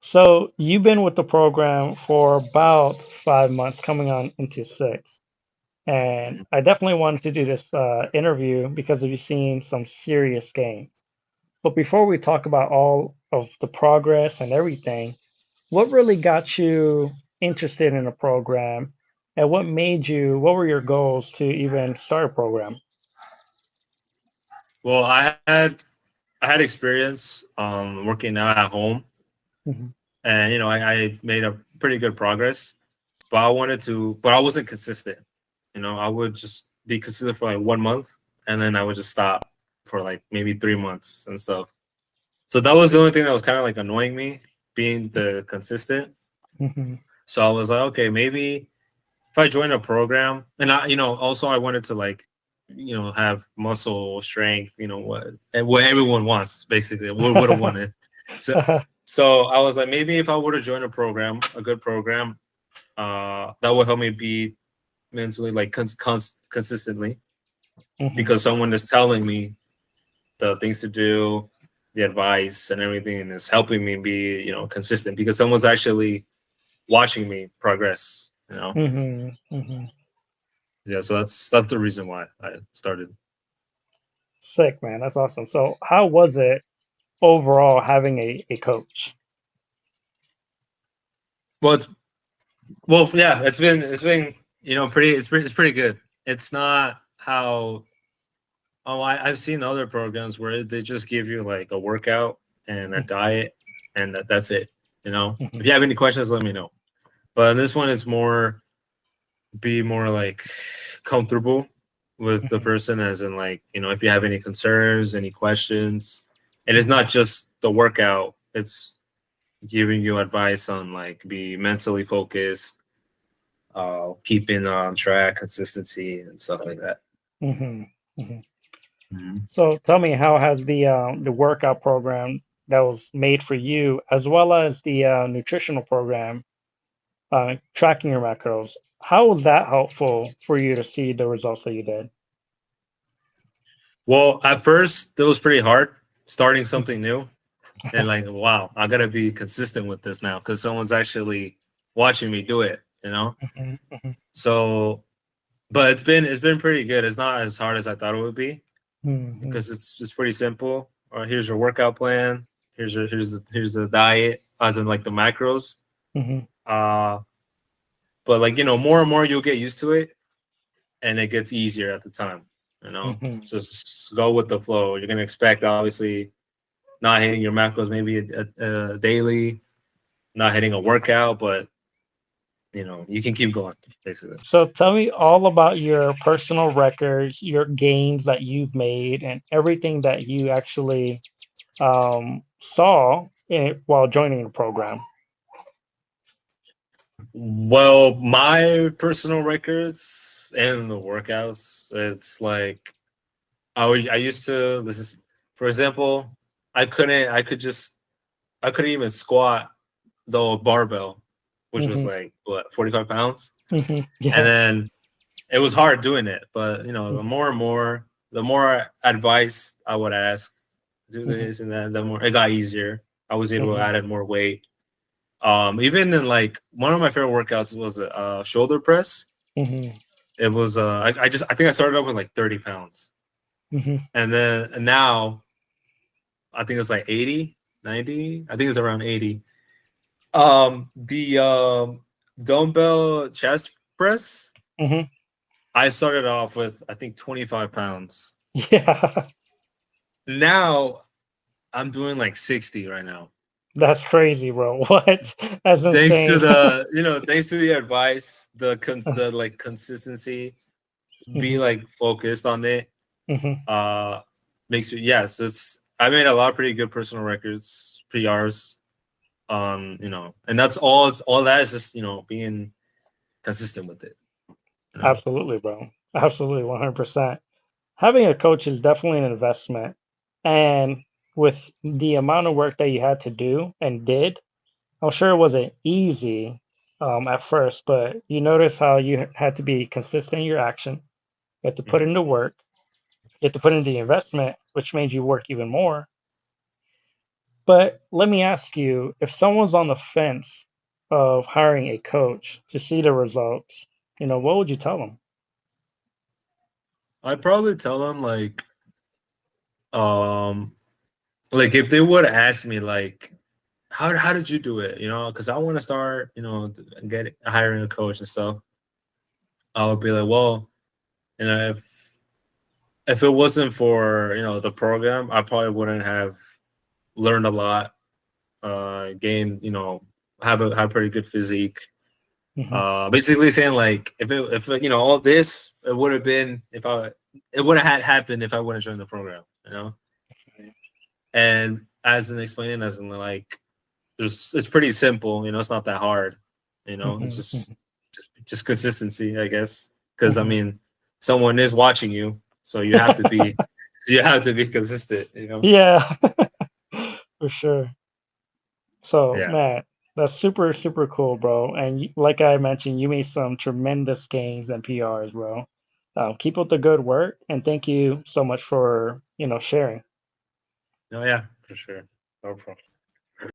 So you've been with the program for about 5 months, coming on into six. And Mhm. I definitely wanted to do this interview because you've seen some serious gains. But before we talk about all of the progress and everything, what really got you interested in a program, and what were your goals to even start a program? Well, I had experience working out at home, Mhm. and I made a pretty good progress. But I wasn't consistent. I would just be consistent for like 1 month, and then I would just stop for like maybe 3 months and stuff. So that was the only thing that was kind of like annoying me, being the consistent. Mhm. So I was like, okay, maybe if I join a program, and also I wanted to like, have muscle strength, what everyone wants, basically, what would have wanted. So, so I was like, maybe if I were to join a program, a good program, that would help me be mentally like consistently, Mhm. because someone is telling me the things to do, the advice and everything, and is helping me be, consistent, because someone's actually watching me progress. Mhm. Mhm. Yeah, so that's the reason why I started. Sick, man. That's awesome. So how was it overall having a coach? Well, yeah, it's been it's pretty good. It's not how I've seen other programs where they just give you like a workout and a diet, and that's it. If Mhm. you have any questions, let me know. But this one is more be more like comfortable with the Mhm. person, as in like, if you have any concerns, any questions, and it's Mhm. not just the workout. It's giving you advice on like be mentally focused, keeping on track, consistency, and stuff like that. Mhm. Mhm. Mhm. So tell me, how has the workout program that was made for you, as well as the nutritional program, tracking your macros, how was that helpful for you to see the results that you did? Well, at first, it was pretty hard starting Mhm. something new, and like, wow, I gotta be consistent with this now because someone's actually watching me do it. Mhm. Mhm. So, but it's been pretty good. It's not as hard as I thought it would be, Mhm. because it's pretty simple. Here's your workout plan. Here's the diet, as in like the macros. Mhm. Uh, but like, more and more you'll get used to it, and it gets easier at the time. Mhm. So just go with the flow. You're gonna expect, obviously, not hitting your macros maybe daily, not hitting a workout, but you can keep going, basically. So tell me all about your personal records, your gains that you've made, and everything that you actually saw while joining the program. Well, my personal records and the workouts, it's like I used to. This is, for example, I couldn't even squat the barbell, which was Hmm. like what, 45 pounds, Hmm. and Yeah. then it was hard doing it. But the Hmm. more and more, the more advice I would ask, do Hmm. this and that, the more it got easier. I was able to Hmm. add more weight. Even in like one of my favorite workouts was a shoulder press. Hmm. It was I think I started off with like 30 pounds, Hmm. and then now I think it's like 80, 90. I think it's around 80. The dumbbell chest press, Hmm. I started off with, I think, 25 pounds. Yeah. Now I'm doing like 60 right now. That's crazy, bro. What? That's Thanks to insane. the advice, the like consistency, be Hmm. like focused on it. Hmm. Uh, makes you, yes. I made a lot of pretty good personal records, PRs. And that's all. It's all that is just being consistent with it. You know. Absolutely, bro. Absolutely, 100%. Having a coach is definitely an investment. And with the amount of work that you had to do and did, I'm sure it wasn't easy at first, but you notice how you had to be consistent in your action. You had to put Mhm. in the work. You had to put in the investment, which made you work even more. But let me ask you, if someone's on the fence of hiring a coach to see the results, what would you tell them? I'd probably tell them um, like if they would ask me like, how did you do it? Because I want to start, get hiring a coach and stuff. I would be like, well, if it wasn't for the program, I probably wouldn't have learned a lot, gained, have pretty good physique. Hmm. Basically saying like if all this it would have been if I it would have had happened if I wouldn't join the program. And as in explaining, as in like it's pretty simple, it's not that hard, it's Hmm. just consistency, I guess. Because I Hmm. mean, someone is watching you, so you have to be consistent. Yeah, for sure. So, Yeah. man, that's super, super cool, bro. And like I mentioned, you made some tremendous gains and PRs, bro. Keep up the good work, and thank you so much for, sharing. No, yeah, for sure. No problem.